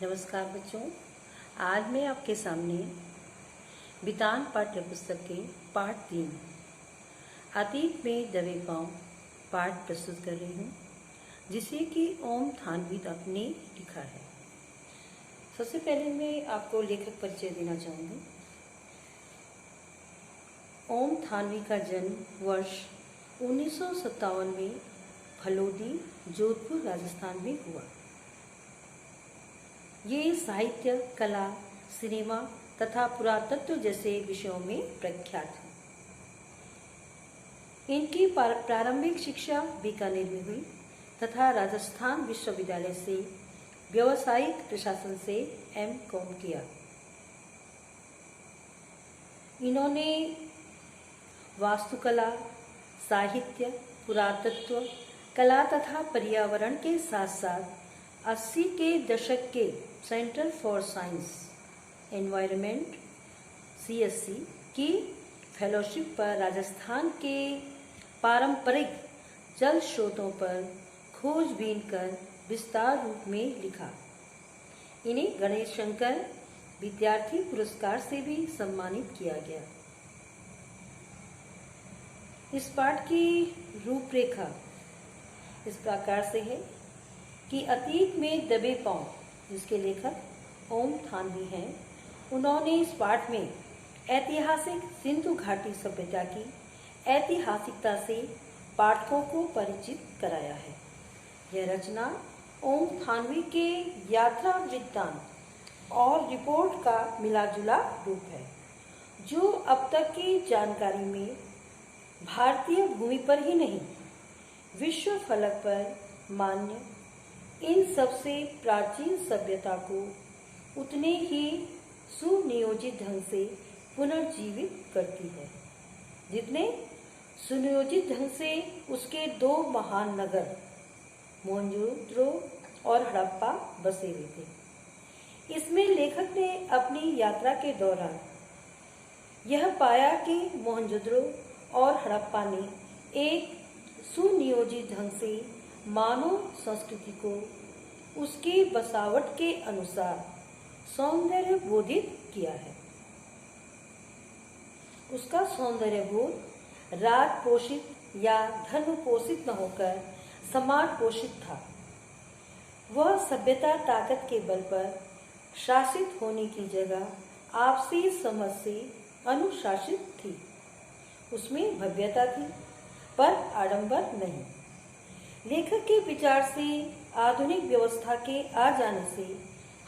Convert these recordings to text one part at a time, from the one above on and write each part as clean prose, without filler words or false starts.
नमस्कार बच्चों, आज मैं आपके सामने बितान पाठ्य पुस्तक के पाठ 3 अतीत में दबे पांव पाठ प्रस्तुत कर रही हूँ, जिसे कि ओम थानवीत ने लिखा है। सबसे पहले मैं आपको लेखक परिचय देना चाहूँगी। ओम थानवी का जन्म वर्ष 1957 में फलोदी, जोधपुर, राजस्थान में हुआ। ये साहित्य, कला, सिनेमा तथा पुरातत्व जैसे विषयों में प्रख्यात है। इनकी प्रारंभिक शिक्षा बीकानेर में हुई तथा राजस्थान विश्वविद्यालय से व्यावसायिक प्रशासन से M.Com किया। इन्होंने वास्तुकला, साहित्य, पुरातत्व, कला तथा पर्यावरण के साथ साथ 80 के दशक के centre for science environment CSC की फेलोशिप पर राजस्थान के पारंपरिक जल स्रोतों पर खोजबीन कर विस्तार रूप में लिखा। इन्हें गणेश शंकर विद्यार्थी पुरस्कार से भी सम्मानित किया गया। इस पाठ की रूपरेखा इस प्रकार से है कि अतीत में दबे पांव, जिसके लेखक ओम थानवी हैं, उन्होंने इस पाठ में ऐतिहासिक सिंधु घाटी सभ्यता की ऐतिहासिकता से पाठकों को परिचित कराया है। यह रचना ओम थानवी के यात्रा वृत्तांत और रिपोर्ट का मिलाजुला रूप है, जो अब तक की जानकारी में भारतीय भूमि पर ही नहीं, विश्व फलक पर मान्य इन सबसे प्राचीन सभ्यता को उतने ही सुनियोजित ढंग से पुनर्जीवित करती है, जितने सुनियोजित ढंग से उसके दो महान नगर मोहनजोदड़ो और हड़प्पा बसे हुए थे। इसमें लेखक ने अपनी यात्रा के दौरान यह पाया कि मोहनजोदड़ो और हड़प्पा ने एक सुनियोजित ढंग से मानव संस्कृति को उसकी बसावट के अनुसार सौंदर्य बोधित किया है। उसका सौंदर्य बोध राज पोषित या धर्म पोषित न होकर समाज पोषित था। वह सभ्यता ताकत के बल पर शासित होने की जगह आपसी समझ से अनुशासित थी। उसमें भव्यता थी पर आडंबर नहीं। लेखक के विचार से आधुनिक व्यवस्था के आ जाने से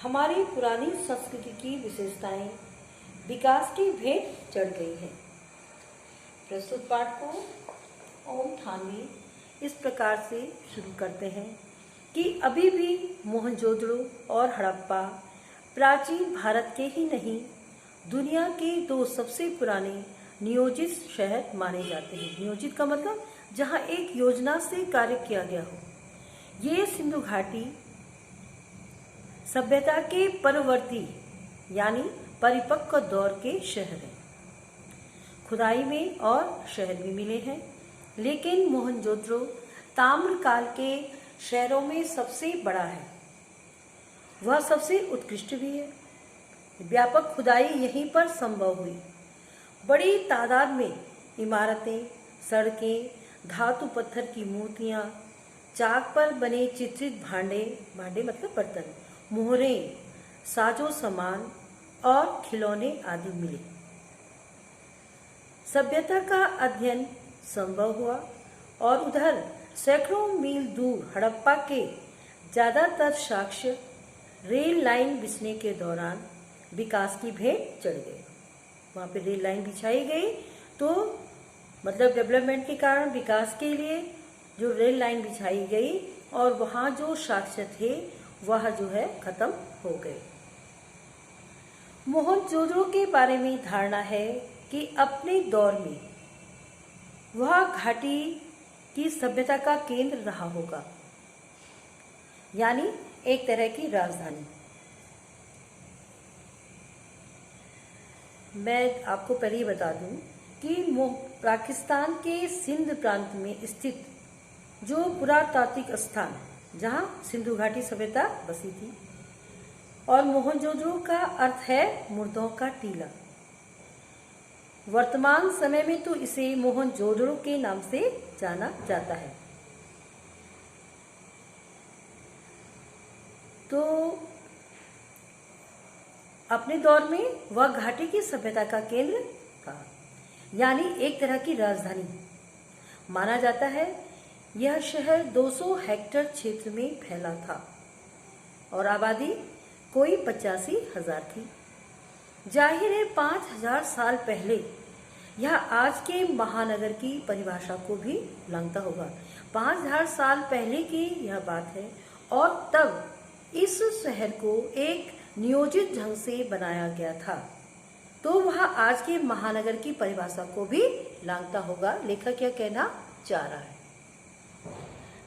हमारी पुरानी संस्कृति की विशेषताएं विकास की भेंट चढ़ गई है। प्रस्तुत पाठ को ओम थानवी इस प्रकार से शुरू करते हैं कि अभी भी मोहनजोदड़ो और हड़प्पा प्राचीन भारत के ही नहीं, दुनिया के दो सबसे पुराने नियोजित शहर माने जाते हैं। नियोजित का मतलब जहां एक योजना से कार्य किया गया हो। ये सिंधु घाटी सभ्यता के परवर्ती यानी परिपक्व दौर के शहर हैं। खुदाई में और शहर भी मिले हैं, लेकिन मोहनजोदड़ो ताम्रकाल के शहरों में सबसे बड़ा है। वह सबसे उत्कृष्ट भी है। व्यापक खुदाई यहीं पर संभव हुई। बड़ी तादाद में इमारतें, सड़कें, धातु पत्थर की मूर्तियां, चाक पर बने चित्रित भांडे मतलब बर्तन, मोहरें, साजो सामान और खिलौने आदि मिले। सभ्यता का अध्ययन संभव हुआ और उधर सैकड़ों मील दूर हड़प्पा के ज्यादातर साक्ष्य रेल लाइन बिछने के दौरान विकास की भेंट चढ़ गए। वहाँ पे रेल लाइन बिछाई गई तो मतलब डेवलपमेंट के कारण विकास के लिए जो रेल लाइन बिछाई गई और वहाँ जो साक्ष्य थे वह जो है खत्म हो गए। मोहनजोदड़ो के बारे में धारणा है कि अपने दौर में वह घाटी की सभ्यता का केंद्र रहा होगा, यानी एक तरह की राजधानी। मैं आपको पहले ही बता दूं कि पाकिस्तान के सिंध प्रांत में स्थित जो पुरातात्विक स्थान जहाँ सिंधु घाटी सभ्यता बसी थी, और मोहनजोदड़ो का अर्थ है मुर्दों का टीला। वर्तमान समय में तो इसे मोहनजोदड़ो के नाम से जाना जाता है। तो अपने दौर में वह घाटी की सभ्यता का केंद्र था, यानी एक तरह की राजधानी माना जाता है। यह शहर 200 हेक्टेयर क्षेत्र में फैला था और आबादी कोई 85,000 थी। जाहिर है 5,000 साल पहले यह आज के महानगर की परिभाषा को भी लांघता होगा। 5,000 साल पहले की यह बात है और तब इस शहर को एक नियोजित ढंग से बनाया गया था, तो वह आज के महानगर की परिभाषा को भी लांघता होगा। लेखक यह कहना चाह रहा है।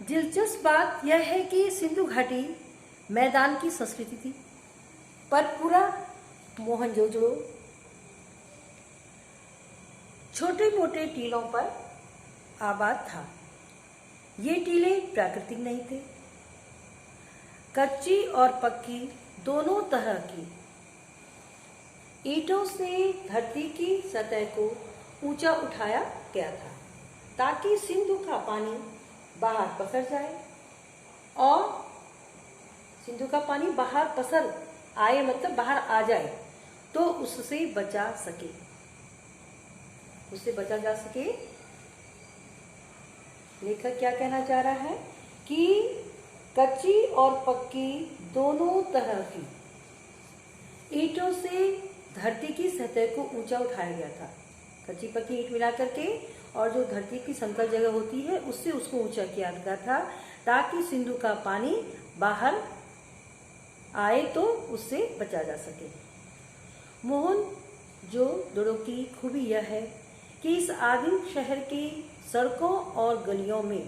दिलचस्प बात यह है कि सिंधु घाटी मैदान की संस्कृति थी, पर पूरा मोहनजोदड़ो छोटे मोटे टीलों पर आबाद था। ये टीले प्राकृतिक नहीं थे, कच्ची और पक्की दोनों तरह की ईंटों से धरती की सतह को ऊंचा उठाया गया था ताकि सिंधु का पानी बाहर पसर जाए और सिंधु का पानी बाहर पसर आए मतलब बाहर आ जाए तो उससे बचा सके, उससे बचा जा सके। लेखक क्या कहना चाह रहा है कि कच्ची और पक्की दोनों तरह की ईंटों से धरती की सतह को ऊंचा उठाया गया था। कच्ची पक्की ईंट मिला करके और जो धरती की समतल जगह होती है उससे उसको ऊंचा किया गया था ताकि सिंधु का पानी बाहर आए तो उससे बचा जा सके। मोहनजोदड़ो की खूबी यह है कि इस आदिम शहर की सड़कों और गलियों में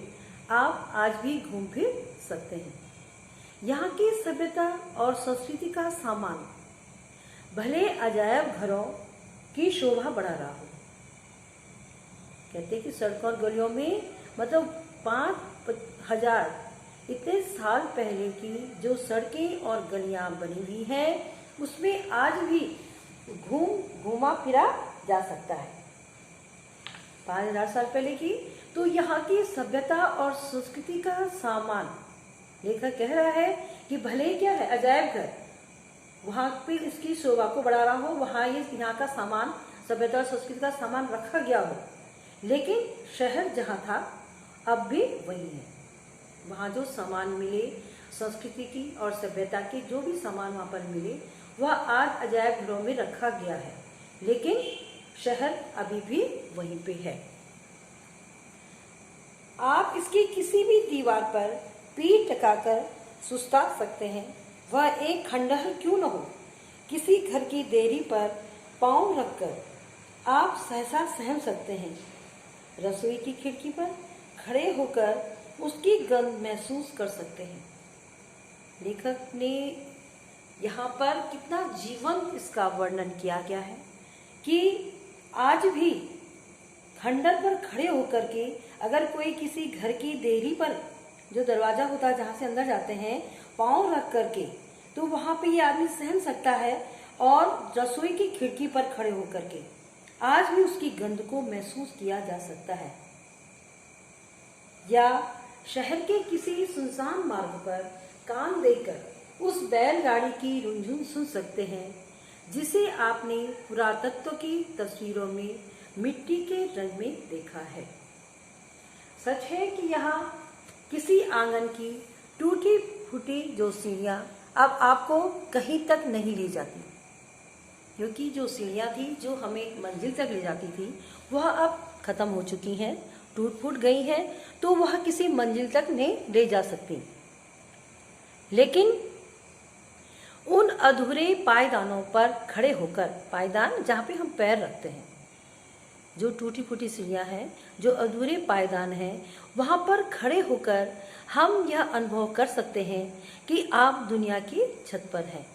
आप आज भी घूम फिर सकते हैं। यहाँ की सभ्यता और संस्कृति का सामान भले अजायब घरों की शोभा बढ़ा रहा हो। कहते हैं कि सड़कों और गलियों में मतलब 5,000 इतने साल पहले की जो सड़कें और गलियां बनी हुई हैं उसमें आज भी घूमा फिरा जा सकता है। 5,000 साल पहले की तो यहाँ की सभ्यता और संस्कृति का सामान लेखक कह रहा है कि भले क्या है अजायब घर, वहाँ पे इसकी शोभा को बढ़ा रहा हो, वहाँ ये यहाँ का सामान सभ्यता और संस्कृति का सामान रखा गया हो, लेकिन शहर जहाँ था अब भी वही है। वहाँ जो सामान मिले संस्कृति की और सभ्यता के जो भी सामान वहाँ पर मिले वह आज अजायब घरों में रखा गया है, लेकिन शहर अभी भी वहीं पे है। आप इसकी किसी भी दीवार पर पीठ टिकाकर सुस्ता सकते हैं, वह एक खंडहर क्यों न हो। किसी घर की देरी पर पांव रखकर आप सहसा सहम सकते हैं। रसोई की खिड़की पर खड़े होकर उसकी गंध महसूस कर सकते हैं। लेखक ने यहाँ पर कितना जीवंत इसका वर्णन किया गया है कि आज भी खंडहर पर खड़े होकर के अगर कोई किसी घर की देरी पर जो दरवाजा होता है जहाँ से अंदर जाते हैं पांव रख करके तो वहाँ पे ये आदमी सहम सकता है और रसोई की खिड़की पर खड़े होकर के आज भी उसकी गंध को महसूस किया जा सकता है। या शहर के किसी सुनसान मार्ग पर कान देकर उस बैलगाड़ी की रुंझुन सुन सकते हैं जिसे आपने पुरातत्व की तस्वीरों में मिट्टी के रंग में देखा है। सच है कि यहाँ किसी आंगन की टूटी फूटी जो सीढ़ियाँ अब आपको कहीं तक नहीं ले जाती, क्योंकि जो सीढ़ियाँ थी जो हमें मंजिल तक ले जाती थी वह अब खत्म हो चुकी हैं, टूट फूट गई हैं, तो वह किसी मंजिल तक नहीं ले जा सकती। लेकिन उन अधूरे पायदानों पर खड़े होकर, पायदान जहाँ पे हम पैर रखते हैं, जो टूटी फूटी सीढ़ियाँ हैं, जो अधूरे पायदान हैं, वहाँ पर खड़े होकर हम यह अनुभव कर सकते हैं कि आप दुनिया की छत पर हैं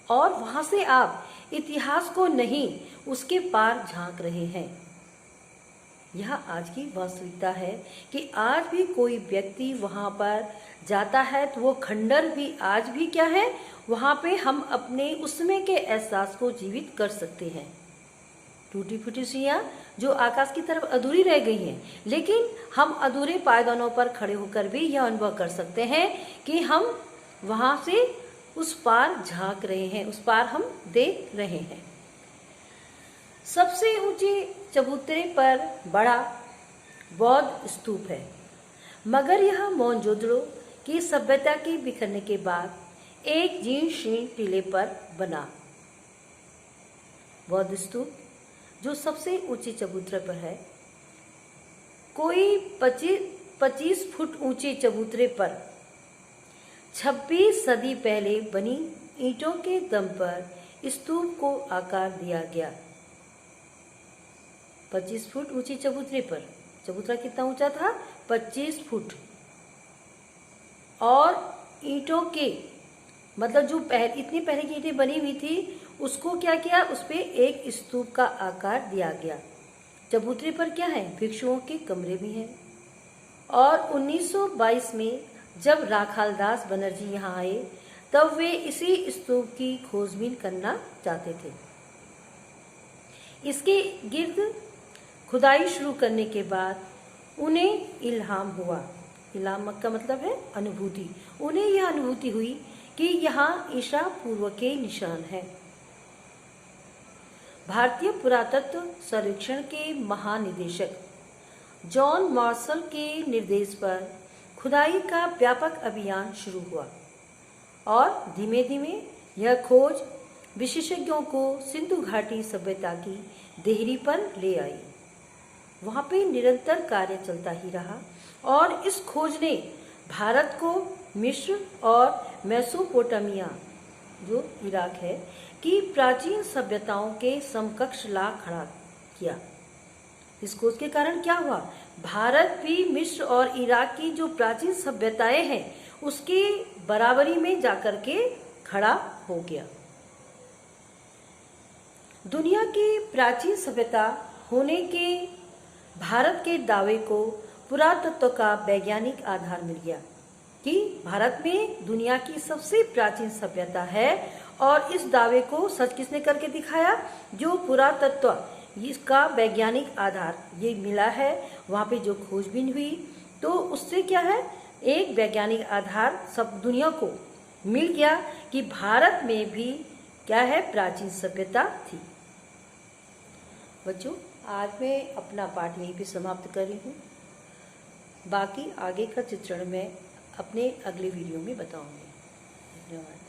और वहाँ से आप इतिहास को नहीं उसके पार झांक रहे हैं। यह आज की वास्तविकता है कि आज भी कोई व्यक्ति वहाँ पर जाता है तो वो खंडर भी आज भी क्या है, वहाँ पे हम अपने उस समय के एहसास को जीवित कर सकते हैं। टूटी फूटी सुइयां जो आकाश की तरफ अधूरी रह गई हैं, लेकिन हम अधूरे पायदानों पर खड़े होकर भी यह अनुभव कर सकते हैं कि हम वहाँ से उस पार झांक रहे हैं, उस पार हम देख रहे हैं। सबसे ऊंचे चबूतरे पर बड़ा बौद्ध स्तूप है, मगर यह मोहनजोदड़ो की सभ्यता के बिखरने के बाद एक जीर्ण शीर्ण टीले पर बना। बौद्ध स्तूप जो सबसे ऊंचे चबूतरे पर है, कोई 25 फुट ऊंचे चबूतरे पर 26 सदी पहले बनी ईंटों के दम पर स्तूप को आकार दिया गया। 25 फुट ऊंचे चबूतरे पर, चबूतरा कितना ऊंचा था? 25 फुट। और ईंटों के मतलब जो इतनी पहले की ईंटें बनी हुई थी उसको क्या किया, उस पे एक स्तूप का आकार दिया गया। चबूतरे पर क्या है, भिक्षुओं के कमरे भी हैं। और 1922 में जब राखालदास बनर्जी यहाँ आए तब वे इसी स्तूप की खोजबीन करना चाहते थे। इसके गिर्द खुदाई शुरू करने के बाद उन्हें इल्हाम हुआ। इल्हाम का मतलब है अनुभूति। उन्हें यह अनुभूति हुई कि यहाँ ईसा पूर्व के निशान हैं। भारतीय पुरातत्व सर्वेक्षण के महानिदेशक जॉन मार्शल के निर्देश पर खुदाई का व्यापक अभियान शुरू हुआ और धीमे धीमे यह खोज विशेषज्ञों को सिंधु घाटी सभ्यता की देहरी पर ले आई। वहाँ पे निरंतर कार्य चलता ही रहा और इस खोज ने भारत को मिस्र और मेसोपोटामिया जो इराक है की प्राचीन सभ्यताओं के समकक्ष ला खड़ा किया। इस खोज के कारण क्या हुआ, भारत भी मिस्र और इराक की जो प्राचीन सभ्यताएं हैं उसके बराबरी में जाकर के खड़ा हो गया। दुनिया की प्राचीन सभ्यता होने के भारत के दावे को पुरातत्व का वैज्ञानिक आधार मिल गया कि भारत में दुनिया की सबसे प्राचीन सभ्यता है। और इस दावे को सच किसने करके दिखाया, जो पुरातत्व इसका वैज्ञानिक आधार ये मिला है, वहाँ पे जो खोजबीन हुई तो उससे क्या है, एक वैज्ञानिक आधार सब दुनिया को मिल गया कि भारत में भी क्या है, प्राचीन सभ्यता थी। बच्चों, आज मैं अपना पाठ यहीं पे समाप्त कर रही हूँ। बाकी आगे का चित्रण मैं अपने अगले वीडियो में बताऊंगी। धन्यवाद।